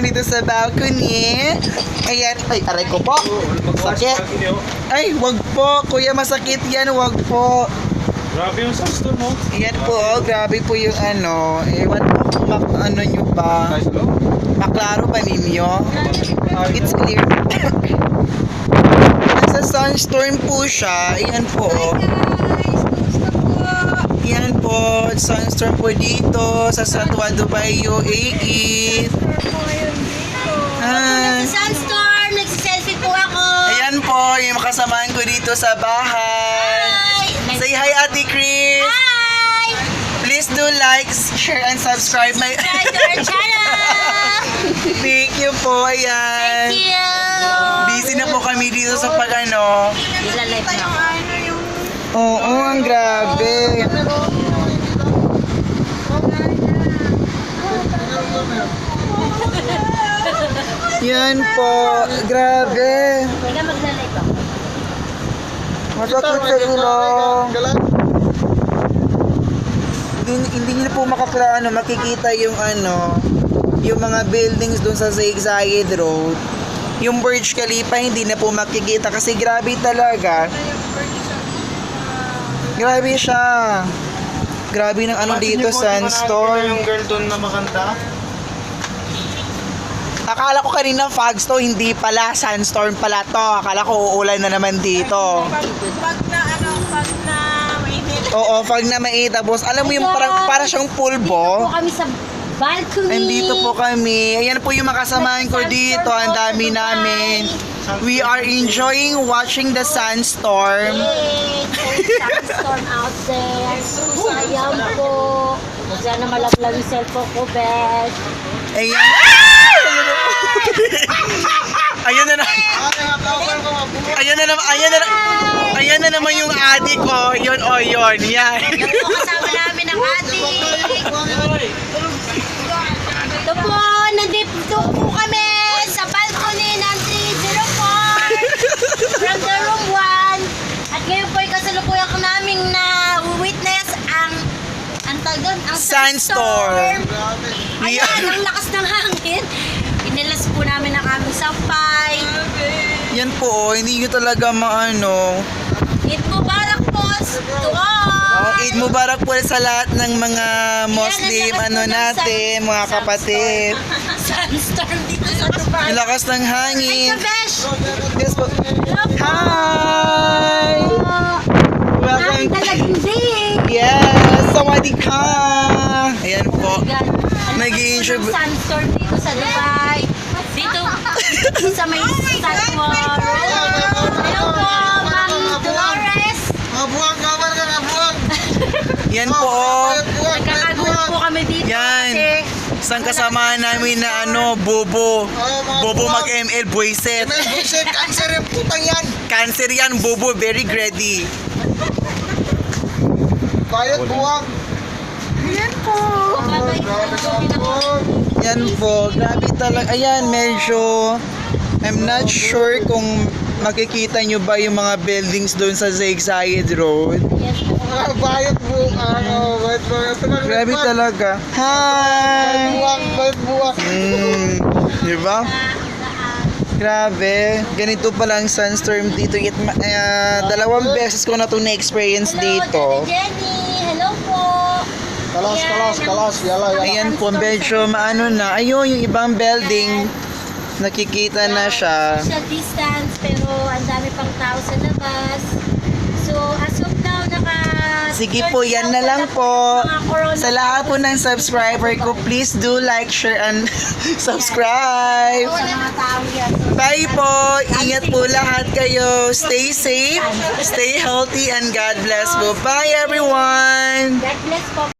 naman dito sa balcony. Ayan. Ay, aray ko po. Sakit. Ay, wag po. Kuya, masakit yan. Wag po. Grabe yung Sandstorm mo. Ayan po. Grabe po yung ano. Ewan po kung ano nyo ba. Maklaro ba ninyo? It's clear. Nasa Sandstorm po siya. Ayan po. Ayan po. Sandstorm po dito sa Satwa Dubai UAE. Sandstorm, nagsiselfie po ako. Ayan po, yung makasamaan ko dito sa bahay. Say hi, Ate Chris. Hi! Please do like, share, and subscribe my Subscribe to our channel. Thank you po, ayan. Thank you. Busy na po kami dito sa pag-ano. Nila-live na ako. Oo, ang grabe. Yan po, grabe. Teka, magla-live ako. Masakit sa ilong. Hindi niyo po makikita yung yung mga buildings doon sa Zayed Road. Yung Burj Khalifa hindi na po makikita kasi grabe talaga. Grabe siya. Grabe ng dito, Sandstorm. Yung girl doon na makanta. Akala ko kanina fogs to, hindi pala. Sandstorm pala to. Akala ko uulan na naman dito. Pag na mainit. Oo, fog na mainit. Tapos alam mo yung para siyang pulbo. Dito po kami sa balcony. Andito po kami. Ayan po yung makasamahan ko dito. Ang dami namin. We are enjoying watching the Sandstorm. Sandstorm out there. Sayang po. Sana malaglag yung cellphone ko, Beth. Ayan. Ayan na na. Ayan na naman yung adik ko. Yun o yun. Yan. Kasama namin ang ating. Ito po, nandito po kami sa balcony ng 304 from the room 1. At ngayon po ay kasalukuyan ko namin na witness ang Sandstorm. Ayan, ang lakas ng hangin. Inilas po namin ang aming sampay. Yan po, hindi nyo talaga maano. Eid Mubarak po to all. Eid Mubarak po sa lahat ng mga Muslim natin, mga kapatid. Sandstorm dito sa Dubai. Yung lakas ng hangin. Ay, Kabesh! Yes po. Hello po! Hi! Ang Welcome. talagang day! Yes! Sawadee ka! Ayan po. Nag-i-enjoy. Sandstorm dito sa Dubai. Dito sa may Satwa Road. Hello po, Ma'am Dolores. Mabuang kawan ka, mabuang. Yan po. Nagkakagulo po kami dito Yan. kasi Isang kasama namin na Bobo. Bobo mag-ML, Boyset. Buset, cancer yung putang yan. Cancer yan, Bobo. Very greedy. Bayad buwang. Yan po. Yan po. Grabe talaga. Ayan, medyo I'm not sure kung makikita nyo ba yung mga buildings doon sa Zayed Road. Bayad buwang. Grabe talaga. Hi! Bayad buwang. Diba? Grabe. Ganito pala ang Sandstorm dito. Dalawang beses ko na ito na-experience dito. Jenny, hello po. Kalas. Yala. Ayan po, medyo maano na. Ayun, yung ibang building, nakikita na siya. Social distance, pero ang dami pang tao sa labas. So, as of now, Sige po, yan na lang po. Sa lahat po ng subscriber ko, please do like, share, and subscribe. Bye po. Ingat po lahat kayo. Stay safe, stay healthy, and God bless po. Bye everyone. God bless po.